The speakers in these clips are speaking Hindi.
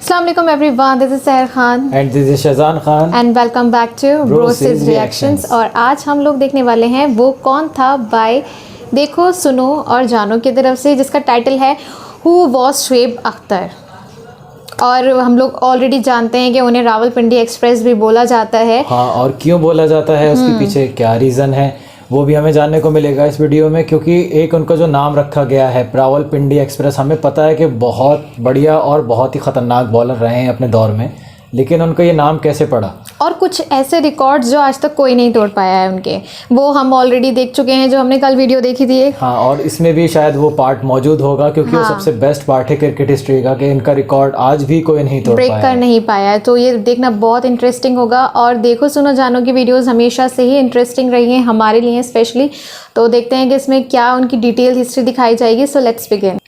Assalamualaikum everyone, this is Seher Khan and this is Shazan Khan and welcome back to Brosis Reactions। और आज हम लोग देखने वाले हैं वो कौन था बाय देखो सुनो और जानो की तरफ से, जिसका टाइटल है हु वॉज शुएब अख्तर। और हम लोग ऑलरेडी जानते हैं कि उन्हें रावलपिंडी एक्सप्रेस भी बोला जाता है। हाँ, और क्यों बोला जाता है, उसके पीछे क्या रीज़न है, वो भी हमें जानने को मिलेगा इस वीडियो में। क्योंकि एक उनका जो नाम रखा गया है रावलपिंडी एक्सप्रेस, हमें पता है कि बहुत बढ़िया और बहुत ही ख़तरनाक बॉलर रहे हैं अपने दौर में, लेकिन उनका ये नाम कैसे पड़ा और कुछ ऐसे रिकॉर्ड्स जो आज तक कोई नहीं तोड़ पाया है उनके, वो हम ऑलरेडी देख चुके हैं, जो हमने कल वीडियो देखी थी एक। हाँ, और इसमें भी शायद वो पार्ट मौजूद होगा क्योंकि वो सबसे बेस्ट पार्ट है क्रिकेट हिस्ट्री का, कि इनका रिकॉर्ड आज भी कोई नहीं तोड़ ब्रेक कर नहीं पाया है। तो ये देखना बहुत इंटरेस्टिंग होगा। और देखो सुनो जानो की वीडियोस हमेशा से ही इंटरेस्टिंग रही हैं हमारे लिए स्पेशली। तो देखते हैं कि इसमें क्या उनकी डिटेल हिस्ट्री दिखाई जाएगी। So let's begin.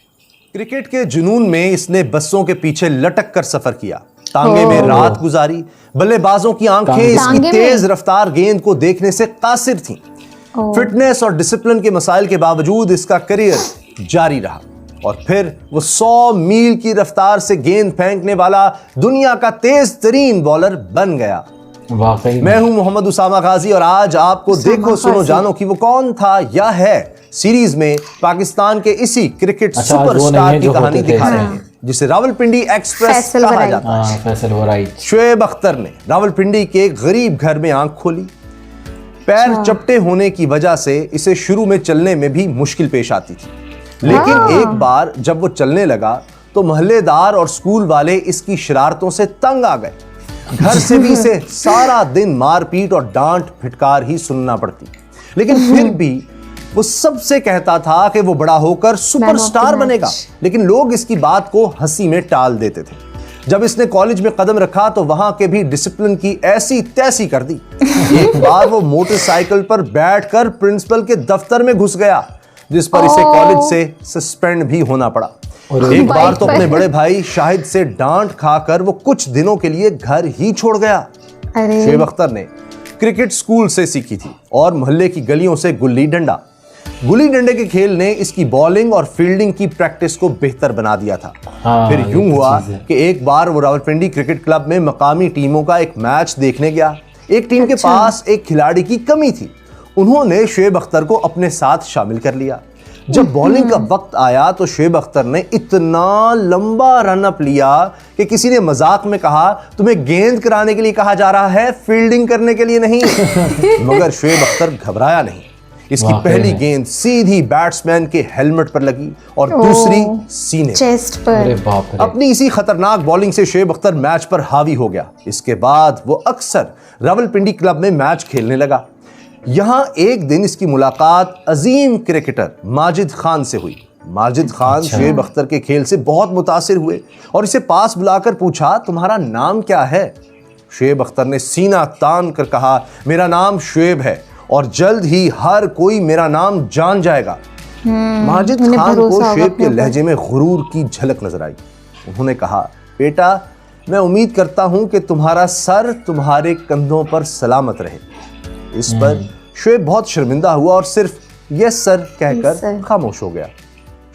क्रिकेट के जुनून में इसने बस्सों के पीछे लटक कर सफर किया, तांगे में रात गुजारी, बल्लेबाजों की आंखें इसकी तेज रफ्तार गेंद को देखने से कासिर थीं। फिटनेस और डिसिप्लिन के मसाइल के बावजूद इसका करियर जारी रहा और फिर वो 100 मील की रफ्तार से गेंद फेंकने वाला दुनिया का तेज तरीन बॉलर बन गया। वाकई मैं हूं मोहम्मद उसामा गाजी और आज आपको देखो सुनो जानो कि वो कौन था या है सीरीज में पाकिस्तान के इसी क्रिकेट सुपरस्टार की कहानी दिखा रहे हैं, जिसे रावलपिंडी एक्सप्रेस कहा जाता है। फैसल वो राइट। शुएब अख्तर ने रावलपिंडी के एक गरीब घर में आंख खोली। पैर चपटे होने की वजह से इसे शुरू में चलने में भी मुश्किल पेश आती थी, लेकिन एक बार जब वो चलने लगा तो मोहल्लेदार और स्कूल वाले इसकी शरारतों से तंग आ गए। घर से भी इसे सारा दिन मारपीट और डांट फिटकार ही सुनना पड़ती, लेकिन फिर भी वो सबसे कहता था कि वो बड़ा होकर सुपरस्टार बनेगा, लेकिन लोग इसकी बात को हंसी में टाल देते थे। जब इसने कॉलेज में कदम रखा तो वहां के भी डिसिप्लिन की ऐसी तैसी कर दी। एक बार वो मोटरसाइकिल पर बैठकर प्रिंसिपल के दफ्तर में घुस गया, जिस पर इसे कॉलेज से सस्पेंड भी होना पड़ा। एक बार तो अपने बड़े भाई शाहिद से डांट खाकर वो कुछ दिनों के लिए घर ही छोड़ गया। शुएब अख्तर ने क्रिकेट स्कूल से सीखी थी और मोहल्ले की गलियों से गुल्ली डंडे के खेल ने इसकी बॉलिंग और फील्डिंग की प्रैक्टिस को बेहतर बना दिया था। फिर यूं हुआ कि एक बार वो रावलपिंडी क्रिकेट क्लब में मकामी टीमों का एक मैच देखने गया। एक टीम के पास एक खिलाड़ी की कमी थी, उन्होंने शुएब अख्तर को अपने साथ शामिल कर लिया। जब बॉलिंग का वक्त आया तो शुएब अख्तर ने इतना लंबा रन अप लिया कि किसी ने मजाक में कहा, तुम्हें गेंद कराने के लिए कहा जा रहा है, फील्डिंग करने के लिए नहीं। मगर शुएब अख्तर घबराया नहीं। इसकी पहली गेंद सीधी बैट्समैन के हेलमेट पर लगी और दूसरी सीने चेस्ट पर। अपनी इसी खतरनाक बॉलिंग से शुएब अख्तर मैच पर हावी हो गया। इसके बाद वो अक्सर रावलपिंडी क्लब में मैच खेलने लगा। यहां एक दिन इसकी मुलाकात अजीम क्रिकेटर माजिद खान से हुई। माजिद खान शुएब अख्तर के खेल से बहुत मुतासिर हुए और इसे पास बुलाकर पूछा, तुम्हारा नाम क्या है? शुएब अख्तर ने सीना तान कर कहा, मेरा नाम शुएब है और जल्द ही हर कोई मेरा नाम जान जाएगा। माजिद खान को शुएब के लहजे में गुरूर की झलक नजर आई। उन्होंने कहा, बेटा मैं उम्मीद करता हूं कि तुम्हारा सर तुम्हारे कंधों पर सलामत रहे। इस पर शुएब बहुत शर्मिंदा हुआ और सिर्फ यस सर कहकर खामोश हो गया।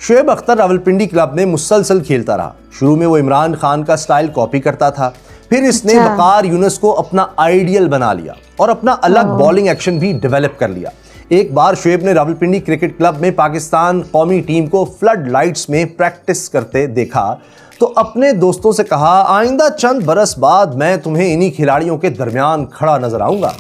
शुएब अख्तर रावलपिंडी क्लब में मुसलसल खेलता रहा। शुरू में वो इमरान खान का स्टाइल कॉपी करता था, फिर इसने वकार यूनुस को अपना आइडियल बना लिया और अपना अलग बॉलिंग एक्शन भी डेवलप कर लिया। एक बार शुएब ने रावलपिंडी क्रिकेट क्लब में पाकिस्तान कौमी टीम को फ्लड लाइट्स में प्रैक्टिस करते देखा तो अपने दोस्तों से कहा, आइंदा चंद बरस बाद मैं तुम्हें इन्हीं खिलाड़ियों के दरमियान खड़ा नजर आऊंगा।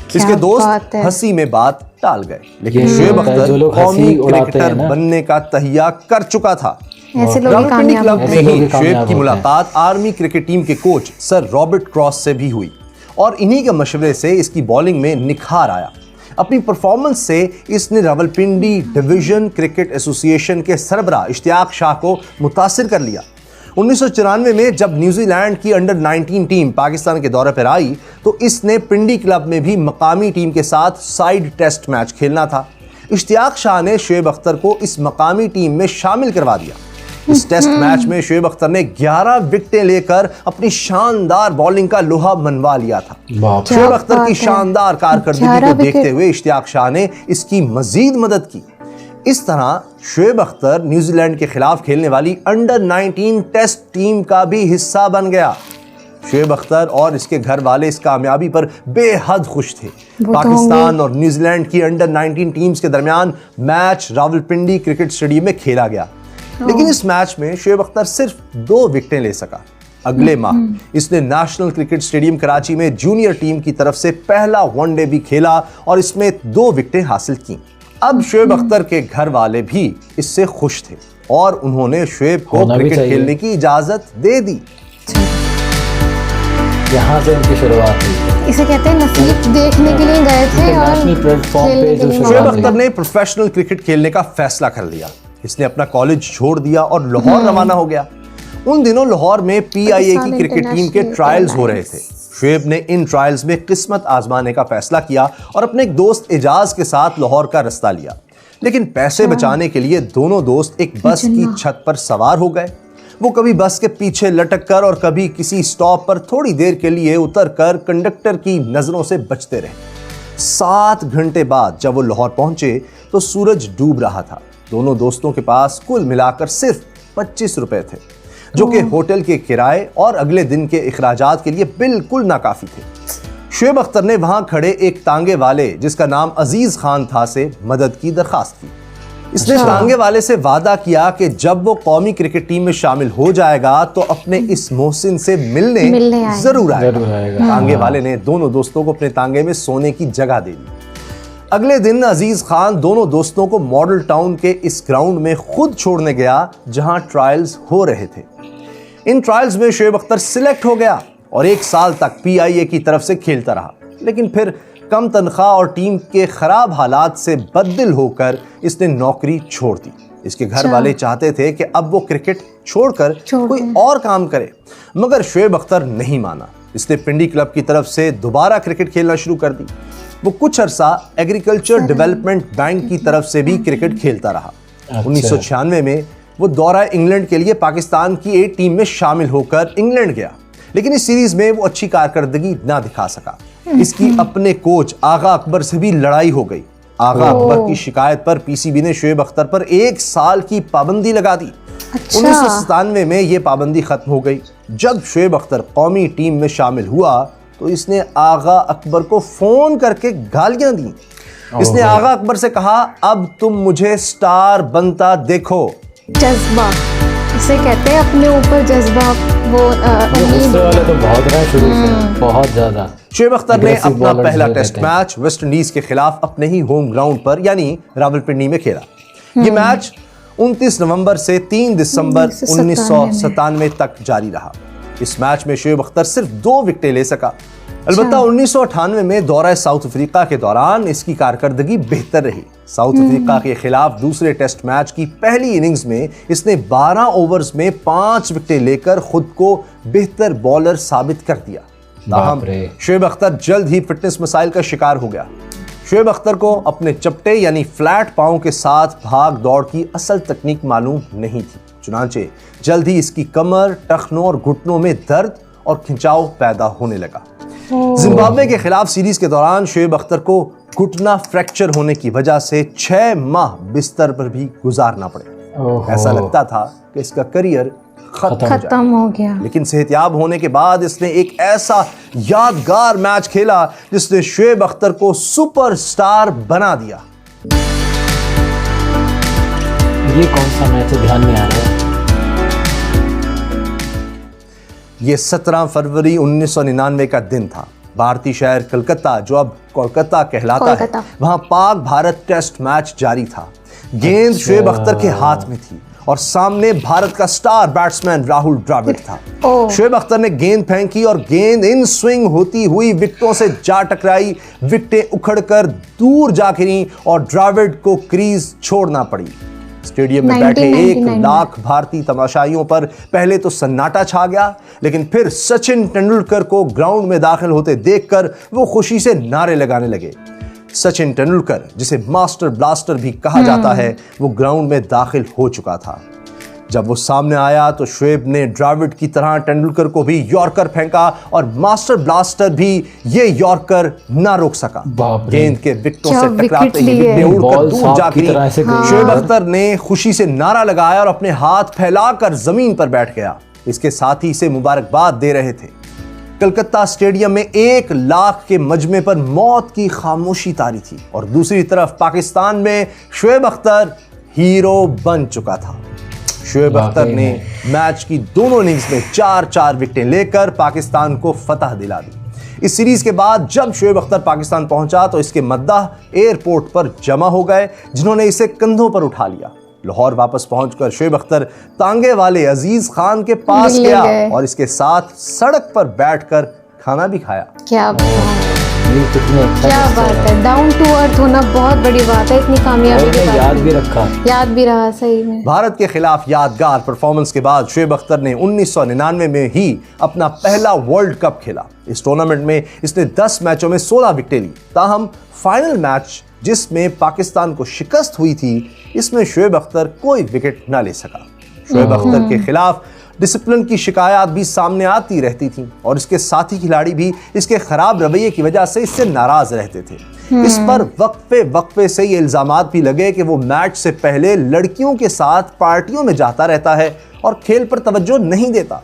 इसके दोस्त हंसी में बात टाल गए, लेकिन शुएब अख्तर कौमी क्रिकेटर बनने का तहिया कर चुका था। रावलपिंडी क्लब में ही शुएब की मुलाकात आर्मी क्रिकेट टीम के कोच सर रॉबर्ट क्रॉस से भी हुई और इन्हीं के मशवरे से इसकी बॉलिंग में निखार आया। अपनी परफॉर्मेंस से इसने रावलपिंडी डिवीजन क्रिकेट एसोसिएशन के सरबराह इश्तियाक शाह को मुतासिर कर लिया। 1994 में जब न्यूजीलैंड की अंडर 19 टीम पाकिस्तान के दौरे पर आई तो इसने पिंडी क्लब में भी मकामी टीम के साथ साइड टेस्ट मैच खेलना था। इश्तियाक शाह ने शुएब अख्तर को इस मकामी टीम में शामिल करवा दिया। इस टेस्ट मैच में शुएब अख्तर ने 11 विकेटें लेकर अपनी शानदार बॉलिंग का लोहा मनवा लिया था। शुएब अख्तर की शानदार कारकर्दगी को देखते हुए इश्तियाक शाह ने इसकी मजीद मदद की। इस तरह शोएब अख्तर न्यूजीलैंड के खिलाफ खेलने वाली अंडर 19 टेस्ट टीम का भी हिस्सा बन गया। शोएब अख्तर और इसके घर वाले इस कामयाबी पर बेहद खुश थे। पाकिस्तान और न्यूजीलैंड की अंडर 19 टीम्स के दरमियान मैच रावलपिंडी क्रिकेट स्टेडियम में खेला गया, लेकिन इस मैच में शोएब अख्तर सिर्फ 2 विकेटें ले सका। अगले माह इसने नेशनल क्रिकेट स्टेडियम कराची में जूनियर टीम की तरफ से पहला वनडे भी खेला और इसमें 2 विकेटें हासिल की। अब शोएब अख्तर के घर वाले भी इससे खुश थे और उन्होंने शोएब को क्रिकेट खेलने की इजाजत दे दी। यहाँ से इनकी शुरुआत हुई। इसे कहते हैं नसीब देखने के लिए गए थे और प्लेटफॉर्म पे जो शोएब अख्तर ने प्रोफेशनल क्रिकेट खेलने का फैसला कर लिया। इसने अपना कॉलेज छोड़ दिया और लाहौर रवाना हो गया। उन दिनों लाहौर में PIA की क्रिकेट टीम के ट्रायल्स हो रहे थे। शोएब ने इन ट्रायल्स में किस्मत आजमाने का फैसला किया और अपने एक दोस्त एजाज के साथ लाहौर का रास्ता लिया, लेकिन पैसे बचाने के लिए दोनों दोस्त एक बस की छत पर सवार हो गए। वो कभी बस के पीछे लटक कर और कभी किसी स्टॉप पर थोड़ी देर के लिए उतर कर कंडक्टर की नजरों से बचते रहे। 7 घंटे बाद जब वो लाहौर पहुंचे तो सूरज डूब रहा था। दोनों दोस्तों के पास कुल मिलाकर सिर्फ 25 रुपए थे, जो कि होटल के किराए और अगले दिन के इखराजात के लिए बिल्कुल नाकाफी थे। शोएब अख्तर ने वहां खड़े एक तांगे वाले, जिसका नाम अजीज खान था, से मदद की दरखास्त की। इसने तांगे वाले से वादा किया कि जब वो कौमी क्रिकेट टीम में शामिल हो जाएगा तो अपने इस मोहसिन से मिलने जरूर आएगा। तांगे वाले ने दोनों दोस्तों को अपने तांगे में सोने की जगह दे दी। अगले दिन अजीज खान दोनों दोस्तों को मॉडल टाउन के इस ग्राउंड में खुद छोड़ने गया जहां ट्रायल्स हो रहे थे। इन ट्रायल्स में शोएब अख्तर सिलेक्ट हो गया और 1 साल तक PIA की तरफ से खेलता रहा, लेकिन फिर कम तनख्वाह और टीम के खराब हालात से बददिल होकर इसने नौकरी छोड़ दी। इसके घर वाले चाहते थे कि अब वो क्रिकेट छोड़कर कोई और काम करे, मगर शोएब अख्तर नहीं माना। इसने पिंडी क्लब की तरफ से दोबारा क्रिकेट खेलना शुरू कर दी। वो कुछ अरसा एग्रीकल्चर डेवलपमेंट बैंक की तरफ से भी क्रिकेट खेलता रहा। 1996 में वो दौरा इंग्लैंड के लिए पाकिस्तान की A टीम में शामिल होकर इंग्लैंड गया, लेकिन इस सीरीज में वो अच्छी कारकर्दगी ना दिखा सका। इसकी अपने कोच आगा अकबर से भी लड़ाई हो गई। आगा अकबर की शिकायत पर PCB ने शोएब अख्तर पर 1 साल की पाबंदी लगा दी। 1997 में ये पाबंदी खत्म हो गई। जब शोएब अख्तर कौमी टीम में शामिल हुआ तो इसने आगा अकबर को फोन करके गालियां दी। इसने आगा अकबर से कहा, अब तुम मुझे स्टार बनता देखो। जज्बा इसे कहते हैं, अपने ऊपर जज्बा। वो गुस्से वाले तो बहुत रहे शुरू से, बहुत ज्यादा। शोएब अख्तर ने अपना पहला टेस्ट मैच वेस्ट इंडीज के खिलाफ अपने ही होम ग्राउंड पर यानी रावलपिंडी में खेला। ये मैच 29 नवंबर से 3 दिसंबर 1997 तक जारी रहा। इस मैच में शोएब अख्तर सिर्फ 2 विकेटें ले सका। अलबत्ता 1998 में दौरा साउथ अफ्रीका के दौरान इसकी कारकर्दगी बेहतर रही। साउथ अफ्रीका के खिलाफ दूसरे टेस्ट मैच की पहली इनिंग्स में इसने 12 ओवर्स में 5 विकेटें लेकर खुद को बेहतर बॉलर साबित कर दिया। ताहम शोएब अख्तर जल्द ही फिटनेस मसाइल का शिकार हो गया। शोएब अख्तर को अपने चपटे यानी फ्लैट पांव के साथ भाग दौड़ की असल तकनीक मालूम नहीं थी। चुनांचे जल्द ही इसकी कमर, टखनों और घुटनों में दर्द और खिंचाव पैदा होने लगा। जिम्बाब्वे के खिलाफ सीरीज के दौरान शोएब अख्तर को घुटना फ्रैक्चर होने की वजह से 6 माह बिस्तर पर भी गुजारना पड़े। ऐसा लगता था कि इसका करियर खत्म हो गया। लेकिन सेहतयाब होने के बाद इसने एक ऐसा यादगार मैच खेला जिसने शोएब अख्तर को सुपरस्टार बना दिया। ये कौन सा मैच है, ध्यान नहीं आ रहा है। ये 17 फरवरी 1999 का दिन था। भारतीय शहर कलकत्ता, जो अब कोलकाता कहलाता है, वहां पाक भारत टेस्ट मैच जारी था। गेंद शोएब अख्तर के हाथ में थी और सामने भारत का स्टार बैट्समैन राहुल द्रविड़ था। शोएब अख्तर ने गेंद फेंकी और गेंद इन स्विंग होती हुई विकेटों से जा टकराई। विकेटें उखड़कर दूर जा गिरीं और द्रविड़ को क्रीज छोड़ना पड़ी। स्टेडियम में बैठे 1 लाख भारतीय तमाशाइयों पर पहले तो सन्नाटा छा गया, लेकिन फिर सचिन तेंदुलकर को ग्राउंड में दाखिल होते देखकर वो खुशी से नारे लगाने लगे। सचिन तेंदुलकर, जिसे मास्टर ब्लास्टर भी कहा जाता है, वो ग्राउंड में दाखिल हो चुका था। जब वो सामने आया तो शोएब ने ड्राविड की तरह तेंदुलकर को भी यॉर्कर फेंका और मास्टर ब्लास्टर भी ये यॉर्कर ना रोक सका। बाप रे। गेंद के विकेटों क्या से टकराते विकेट ही लिए। विकेटें उड़कर बॉल दूर सांप जा की गिरी। तरह ऐसे गई। शोएब अख्तर ने खुशी से नारा लगाया और अपने हाथ फैलाकर जमीन पर बैठ गया। इसके साथी इसे मुबारकबाद दे रहे थे। कलकत्ता स्टेडियम में 1 लाख के मजमे पर मौत की खामोशी तारी थी और दूसरी तरफ पाकिस्तान में शोएब अख्तर हीरो बन चुका था। शोएब अख्तर ने मैच की दोनों इनिंग्स में 4-4 विकेटें लेकर पाकिस्तान को फतह दिला दी। इस सीरीज के बाद जब शोएब अख्तर पाकिस्तान पहुंचा तो इसके मद्दाह एयरपोर्ट पर जमा हो गए, जिन्होंने इसे कंधों पर उठा लिया। लाहौर वापस पहुंचकर शोएब अख्तर तांगे वाले अजीज खान के पास मिलने गया गए। और इसके साथ सड़क पर बैठकर खाना भी खाया। क्या ये कितने अच्छा क्या किस्सा बात है, डाउन टू अर्थ होना बहुत बड़ी बात है, इतनी कामयाबी और के मैं बाद याद भी रखा। याद भी रहा सही में। भारत के खिलाफ यादगार परफॉर्मेंस के बाद शोएब अख्तर ने 1999 में ही अपना पहला वर्ल्ड कप खेला। इस टूर्नामेंट में इसने 10 मैचों में 16 विकेटें ली। ताहम फाइनल मैच जिसमें पाकिस्तान को शिकस्त हुई थी, इसमें शोएब अख्तर कोई विकेट न ले सका। शोएब अख्तर के खिलाफ डिसिप्लिन की शिकायत भी सामने आती रहती थी और इसके साथी खिलाड़ी भी इसके खराब रवैये की वजह से इससे नाराज रहते थे। इस पर वक्फे से ये इल्जामात भी लगे कि वो मैच से पहले लड़कियों के साथ पार्टियों में जाता रहता है और खेल पर तवज्जो नहीं देता।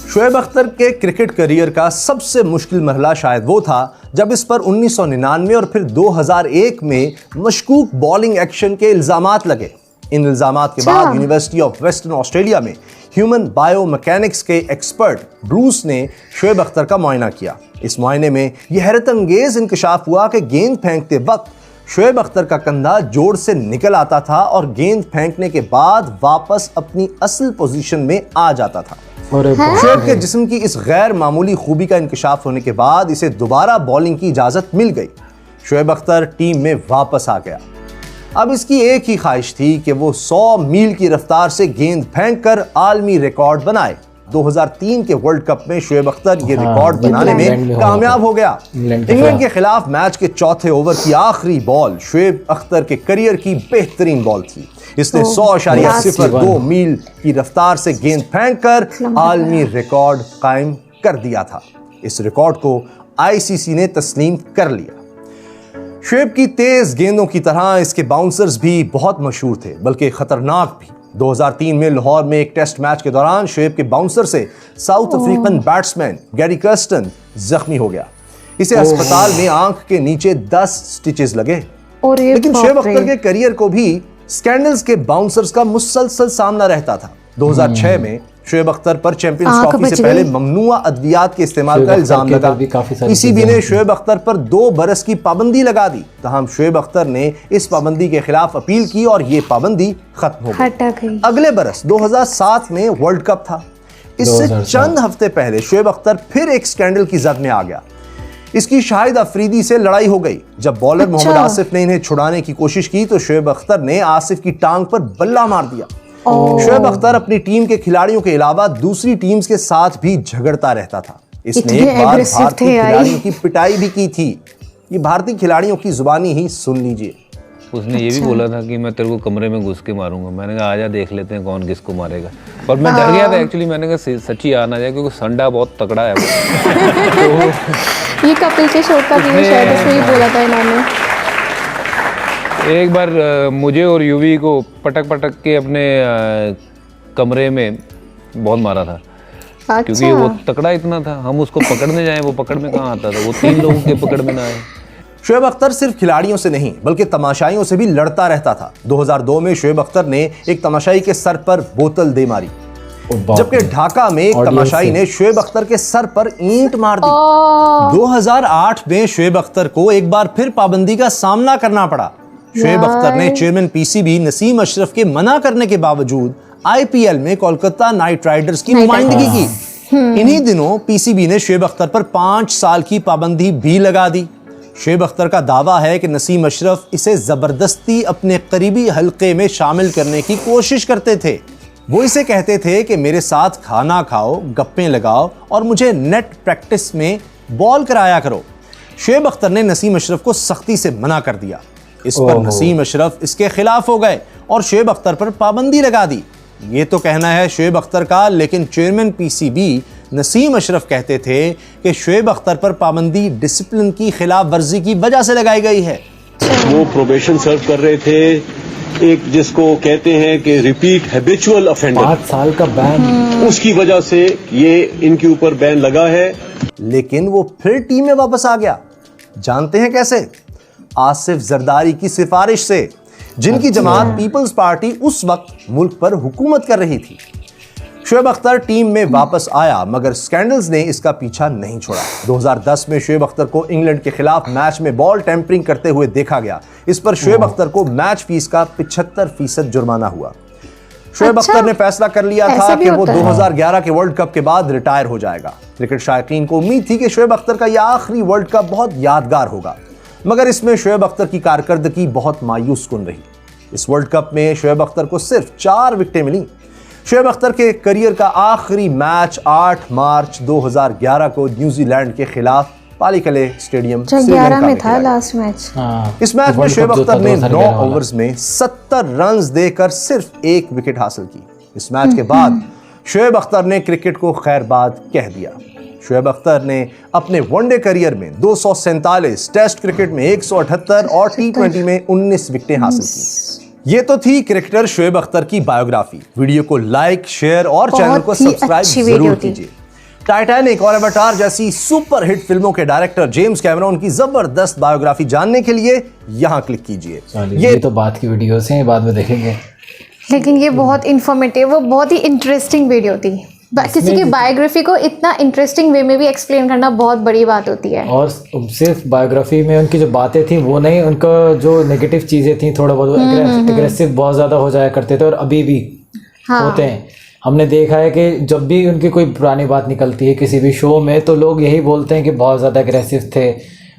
शोएब अख्तर के क्रिकेट करियर का सबसे मुश्किल मरहला शायद वो था जब इस पर 1999 और फिर 2001 में मशकूक बॉलिंग एक्शन के इल्जामात लगे। इन इल्जामात के बाद यूनिवर्सिटी ऑफ वेस्टर्न ऑस्ट्रेलिया में ह्यूमन बायोमैकेनिक्स के एक्सपर्ट ब्रूस ने शोएब अख्तर का मुआयना किया। इस मुआयने में यह हैरत अंगेज इंकशाफ हुआ कि गेंद फेंकते वक्त शोएब अख्तर का कंधा जोड़ से निकल आता था और गेंद फेंकने के बाद वापस अपनी असल पोजीशन में आ जाता था। शोएब के जिस्म की इस गैर मामूली खूबी का इंकशाफ होने के बाद इसे दोबारा बॉलिंग की इजाजत मिल गई। शोएब अख्तर टीम में वापस आ गया। अब इसकी एक ही ख्वाहिश थी कि वो 100 मील की रफ्तार से गेंद फेंककर आलमी रिकॉर्ड बनाए। 2003 के वर्ल्ड कप में शोएब अख्तर ये रिकॉर्ड बनाने में कामयाब हो गया। इंग्लैंड के खिलाफ मैच के चौथे ओवर की आखिरी बॉल शोएब अख्तर के करियर की बेहतरीन बॉल थी। इसने 100.02 मील की रफ्तार से गेंद फेंककर आलमी रिकॉर्ड कायम कर दिया था। इस रिकॉर्ड को आईसीसी ने तस्लीम कर लिया। शोएब की तेज गेंदों की तरह इसके बाउंसर्स भी बहुत मशहूर थे, बल्कि खतरनाक भी। 2003 में लाहौर में एक टेस्ट मैच के दौरान शोएब के बाउंसर से south African batsman Gary Kirsten जख्मी हो गया। इसे अस्पताल में आंख के नीचे 10 स्टिचेस लगे। लेकिन शोएब अख्तर के करियर को भी स्कैंडल्स के बाउंसर्स का मुसलसल सामना रहता था। 2006 में शोएब अख्तर पर चैंपियंस ट्रॉफी से पहले ममनुआ अद्वियात के इस्तेमाल का इल्जाम लगा। पीसीबी ने शोएब अख्तर पर 2 बरस की पाबंदी लगा दी। तहम शोएब अख्तर ने इस पाबंदी के खिलाफ अपील की और ये पाबंदी खत्म हो गई। अगले बरस 2007 में वर्ल्ड कप था। इससे चंद हफ्ते पहले शोएब अख्तर फिर एक स्कैंडल की जद में आ गया। इसकी शाहिद अफरीदी से लड़ाई हो गई। जब बॉलर मोहम्मद आसिफ ने इन्हें छुड़ाने की कोशिश की तो शोएब अख्तर ने आसिफ की टांग पर बल्ला मार दिया। शोएब अख्तर अपनी टीम के खिलाड़ियों के अलावा दूसरी टीम्स के साथ भी झगड़ता रहता था। इसने एक बार भारतीय खिलाड़ियों की पिटाई भी की थी। ये भारतीय खिलाड़ियों की जुबानी ही सुन लीजिए। उसने ये भी बोला था कि मैं तेरे को कमरे में घुस के मारूंगा। मैंने कहा आजा देख लेते हैं कौन किसको मारेगा। और मैं डर गया था एक्चुअली। मैंने कहा सच्ची आ ना जाए क्योंकि संडा बहुत तगड़ा है वो। ये कपिल के शो का भी शायद उसमें ही बोला था इन्होंने। एक बार मुझे और यूवी को पटक के अपने कमरे में बहुत मारा था। क्योंकि वो तकड़ा इतना था, हम उसको पकड़ने जाएं वो पकड़ में कहाँ आता था, वो 3 लोगों के पकड़ में ना आए। शोएब अख्तर सिर्फ खिलाड़ियों से नहीं बल्कि तमाशाइयों से भी लड़ता रहता था। 2002 में शोएब अख्तर ने एक तमाशाई के सर पर बोतल दे मारी, जबकि ढाका में एक तमाशाई ने शोएब अख्तर के सर पर ईंट मार दी। 2008 में शोएब अख्तर को एक बार फिर पाबंदी का सामना करना पड़ा। शोएब अख्तर ने चेयरमैन पीसीबी नसीम अशरफ के मना करने के बावजूद आईपीएल में कोलकाता नाइट राइडर्स की नुमाइंदगी की। इन्हीं दिनों पीसीबी ने शोएब अख्तर पर 5 साल की पाबंदी भी लगा दी। शोएब अख्तर का दावा है कि नसीम अशरफ इसे जबरदस्ती अपने करीबी हल्के में शामिल करने की कोशिश करते थे। वो इसे कहते थे कि मेरे साथ खाना खाओ, गप्पे लगाओ और मुझे नेट प्रैक्टिस में बॉल कराया करो। शोएब अख्तर ने नसीम अशरफ को सख्ती से मना कर दिया। इस पर नसीम अशरफ इसके खिलाफ हो गए और शोएब अख्तर पर पाबंदी लगा दी। ये तो कहना है शोएब अख्तर का, लेकिन चेयरमैन पीसीबी नसीम अशरफ कहते थे कि शोएब अख्तर पर पाबंदी डिसिप्लिन की खिलाफ वर्जी की वजह से लगाई गई है। वो प्रोबेशन सर्व कर रहे थे, एक जिसको कहते हैं कि रिपीट हैबिचुअल ऑफेंडर, 5 साल का बैन, उसकी वजह से ये इनके ऊपर बैन लगा है। लेकिन वो फिर टीम में वापस आ गया। जानते हैं कैसे? आसिफ जरदारी की सिफारिश से, जिनकी जमात पीपल्स पार्टी उस वक्त मुल्क पर हुकूमत कर रही थी। शोएब अख्तर टीम में वापस आया, मगर स्कैंडल्स ने इसका पीछा नहीं छोड़ा। 2010 में शोएब अख्तर को इंग्लैंड के खिलाफ मैच में बॉल टेम्परिंग करते हुए देखा गया। इस पर शोएब अख्तर को मैच फीस का 75% जुर्माना हुआ। शोएब अख्तर ने फैसला कर लिया था कि वो 2011 के वर्ल्ड कप के बाद रिटायर हो जाएगा। क्रिकेट शायकीन को उम्मीद थी कि शोएब अख्तर का यह आखिरी वर्ल्ड कप बहुत यादगार होगा, मगर इसमें शोएब अख्तर की कारकर्दगी बहुत मायूस कुन रही। इस वर्ल्ड कप में शोएब अख्तर को सिर्फ 4 विकेटें मिली। शोएब अख्तर के करियर का आखिरी मैच 8 मार्च 2011 को न्यूजीलैंड के खिलाफ पालीकले स्टेडियम श्रीलंका में था लास्ट मैच। इस मैच में शोएब अख्तर ने 9 ओवर्स में 70 रन्स देकर सिर्फ 1 विकेट हासिल की। इस मैच के बाद शोएब अख्तर ने क्रिकेट को खैरबाद कह दिया। शोएब अख्तर ने अपने वनडे करियर में 247, टेस्ट क्रिकेट में 178 और T20 में 19 विकेटें हासिल की। ये तो थी क्रिकेटर शोएब अख्तर की बायोग्राफी। वीडियो को लाइक, शेयर और चैनल को सब्सक्राइब जरूर कीजिए। टाइटैनिक और एवाटार जैसी सुपर हिट फिल्मों के डायरेक्टर जेम्स कैमरॉन की जबरदस्त बायोग्राफी जानने के लिए यहाँ क्लिक कीजिए। ये तो बात की वीडियोस हैं, बाद में देखेंगे। लेकिन ये बहुत इंफॉर्मेटिव, वो बहुत ही इंटरेस्टिंग वीडियो थी। किसी की बायोग्राफी को इतना इंटरेस्टिंग वे में भी एक्सप्लेन करना बहुत बड़ी बात होती है। और सिर्फ बायोग्राफी में उनकी जो बातें थी वो नहीं, उनका जो नेगेटिव चीज़ें थी थोड़ा बहुत एग्रेसिव बहुत ज़्यादा हो जाया करते थे, और अभी भी होते हैं। हमने देखा है कि जब भी उनकी कोई पुरानी बात निकलती है किसी भी शो में, तो लोग यही बोलते हैं कि बहुत ज़्यादा एग्रेसिव थे।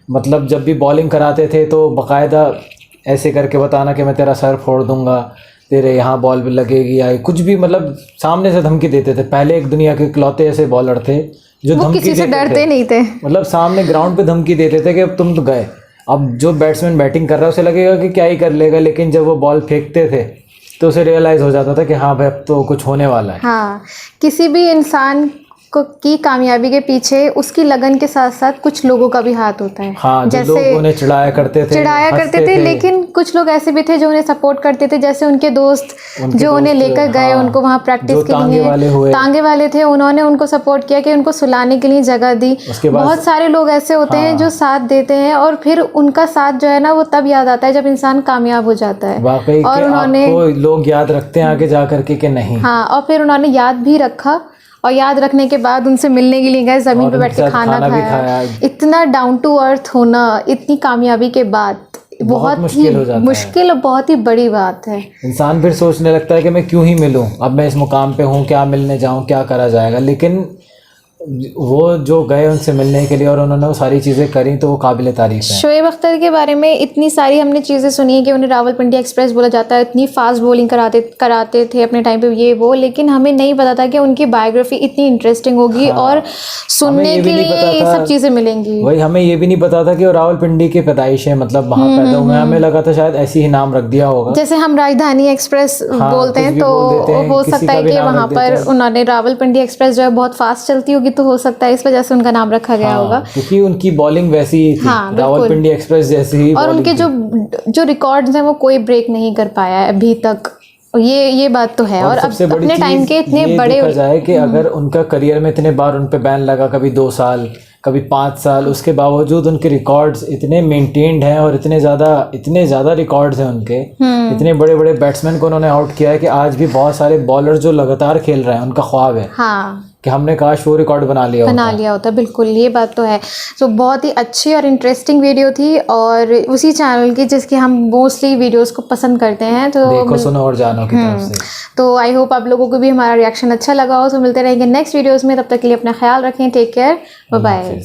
मतलब जब भी बॉलिंग कराते थे तो बाकायदा ऐसे करके बताना कि मैं तेरा सर फोड़ दूंगा, तेरे यहाँ बॉल भी लगेगी, या कुछ भी, मतलब सामने से धमकी देते थे। पहले एक दुनिया के इकलौते ऐसे बॉलर थे जो धमकी किसी से डरते नहीं थे। मतलब सामने ग्राउंड पे धमकी देते थे कि अब तुम तो गए। अब जो बैट्समैन बैटिंग कर रहा है उसे लगेगा कि क्या ही कर लेगा, लेकिन जब वो बॉल फेंकते थे तो उसे रियलाइज़ हो जाता था कि हाँ भाई अब तो कुछ होने वाला है। हाँ, किसी भी इंसान की कामयाबी के पीछे उसकी लगन के साथ साथ कुछ लोगों का भी हाथ होता है। हाँ, जैसे लोग उन्हें चिढ़ाया करते थे, लेकिन कुछ लोग ऐसे भी थे जो उन्हें सपोर्ट करते थे, जैसे उनके दोस्त जो उन्हें लेकर गए, उनको वहाँ प्रैक्टिस के लिए तांगे वाले थे, उन्होंने उनको सपोर्ट किया कि उनको सुलाने के लिए जगह दी। बहुत सारे लोग ऐसे होते हैं जो साथ देते हैं, और फिर उनका साथ जो है ना वो तब याद आता है जब इंसान कामयाब हो जाता है। और उन्होंने लोग याद रखते हैं आगे जा करके कि नहीं। हाँ, और फिर उन्होंने याद भी रखा, और याद रखने के बाद उनसे मिलने के लिए गए, ज़मीन पे बैठ के खाना खाया। इतना डाउन टू अर्थ होना इतनी कामयाबी के बाद बहुत ही मुश्किल और बहुत ही बड़ी बात है। इंसान फिर सोचने लगता है कि मैं क्यों ही मिलूं, अब मैं इस मुकाम पे हूं, क्या मिलने जाऊं, क्या करा जाएगा। लेकिन वो जो गए उनसे मिलने के लिए और उन्होंने वो सारी चीज़ें करी, तो वो काबिल तारीफ है। शोएब अख्तर के बारे में इतनी सारी हमने चीज़ें सुनी है कि उन्हें रावलपिंडी एक्सप्रेस बोला जाता है, इतनी फास्ट बॉलिंग कराते थे अपने टाइम पे ये वो, लेकिन हमें नहीं पता था कि उनकी बायोग्राफी इतनी इंटरेस्टिंग होगी। और सुनने के लिए ये सब चीज़ें मिलेंगी। वही, हमें ये भी नहीं पता था कि वो रावलपिंडी की पैदाइश है, मतलब वहाँ पैदा हुए। हमें लगा था शायद ऐसे ही नाम रख दिया होगा, जैसे हम राजधानी एक्सप्रेस बोलते हैं, तो हो सकता है कि वहाँ पर उन्होंने रावलपिंडी एक्सप्रेस जो है बहुत फास्ट चलती होगी, तो हो सकता है इस वजह से उनका नाम रखा गया होगा, क्योंकि उनकी बॉलिंग वैसी ही थी, रावलपिंडी एक्सप्रेस जैसी ही। और उनके जो रिकॉर्ड्स हैं वो कोई ब्रेक नहीं कर पाया है अभी तक, ये बात तो है। और अब अपने टाइम के इतने बड़े देखा जाए कि अगर उनका करियर में इतने बार उन पे बैन लगा, कभी 2 साल, कभी 5 साल, उसके बावजूद उनके रिकॉर्ड्स इतने मेंटेन्ड हैं और इतने ज़्यादा रिकॉर्ड्स हैं उनके। इतने बड़े बड़े बैट्समैन को उन्होंने आउट किया है कि आज भी बहुत सारे बॉलर जो लगातार खेल रहे हैं उनका ख्वाब है कि हमने काश वो रिकॉर्ड बना लिया होता। बिल्कुल, ये बात तो है। तो बहुत ही अच्छी और इंटरेस्टिंग वीडियो थी, और उसी चैनल की जिसकी हम मोस्टली वीडियोस को पसंद करते हैं। तो देखो, सुनो और जानो की तरफ से। तो आई होप आप लोगों को भी हमारा रिएक्शन अच्छा लगा हो। तो मिलते रहेंगे नेक्स्ट वीडियोस में, तब तक के लिए अपना ख्याल रखें। Take care, bye bye.